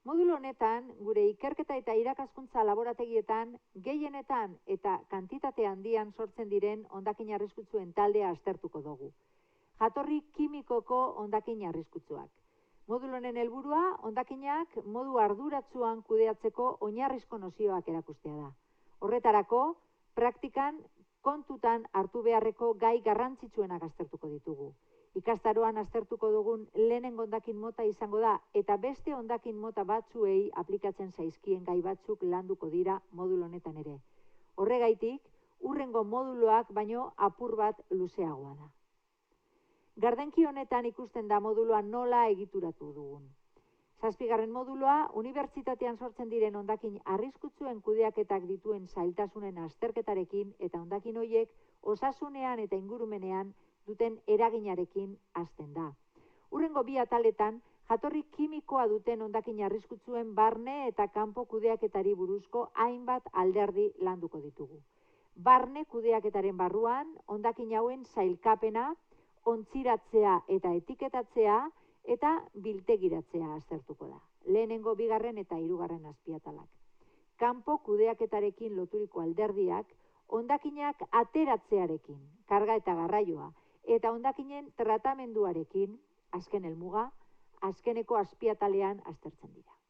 Modulo honetan, gure ikerketa eta irakaskuntza laborategietan gehienetan eta kantitate handian sortzen diren hondakin arriskutsuen taldea aztertuko dugu. Jatorri kimikoko hondakin arriskutsuak. Modulo honen helburua, hondakinak modu arduratsuan kudeatzeko oinarrizko nozioak erakustea da. Horretarako, praktikan kontutan hartu beharreko gai garrantzitsuenak aztertuko ditugu. Ikastaroan aztertuko dugun lehenengo hondakin mota izango da, eta beste hondakin mota batzuei aplikatzen zaizkien gai batzuk landuko dira modulo honetan ere. Horregaitik, hurrengo moduloak baino apur bat luzeagoa da. Gardenki honetan ikusten da moduloa nola egituratu dugun. 7. moduloa, unibertsitatean sortzen diren hondakin arriskutsuen kudeaketak dituen zailtasunen azterketarekin eta hondakin horiek osasunean eta ingurumenean duten eraginarekin hasten da. Hurrengo bi ataletan, jatorri kimikoa duten hondakin arriskutsuen barne eta kanpo kudeaketari buruzko hainbat alderdi landuko ditugu. Barne kudeaketaren barruan, hondakin hauen sailkapena, ontziratzea eta etiketatzea eta biltegiratzea aztertuko da. Lehenengo, 2. eta 3. azpiatalak. Kanpo kudeaketarekin loturiko alderdiak, hondakinak ateratzearekin, karga eta garraioa, eta hondakinen tratamenduarekin, azken helmuga, azkeneko azpiatalean aztertzen dira.